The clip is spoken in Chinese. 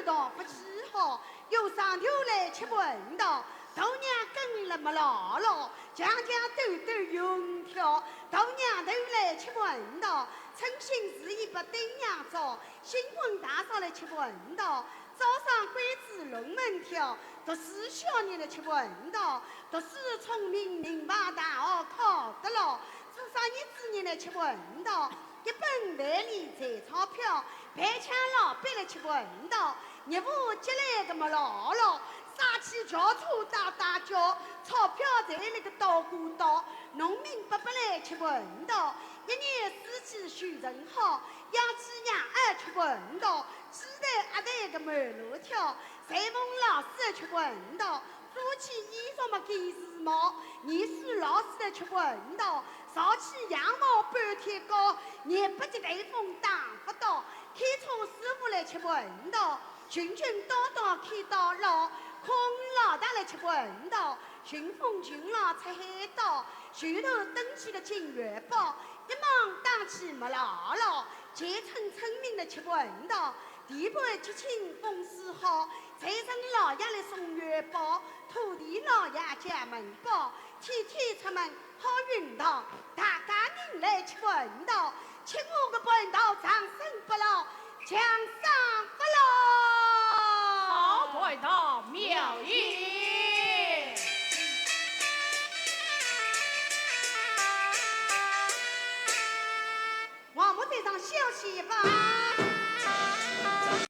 道不起好，有上头来吃问道。头娘跟了么老了，家家兜兜用跳。头娘头来吃问道，诚心实意不对娘做，新婚大嫂来吃问道。早上鬼子龙门跳，读书小人来吃问道。读书聪明明白大学考得了，做生意之人来吃问道。一本袋里赚钞票，白抢老板来吃问道。业务积累个么老了。杀气叫出大叫，钞票在那个捣鼓捣，农民伯伯来吃问道，一年四季收成好，养鸡养儿吃问道，鸡蛋鸭蛋个满路跳，裁缝老师吃问道，做起衣裳么给时髦，念书老师来吃问道，烧起羊毛半天高，年不及台风挡不到，开车师傅来吃问道，群道道开到老。空老大来吃问道，旋风群老出海岛，船头登起个金元宝，一忙打起没老了，结村村民来吃问道，地盘吉庆风势好，财神老爷来送元宝，土地老爷家门宝，天天出门好运道，大家人来吃问道，请我个本道长生不老，强上不老。好，快到庙宇。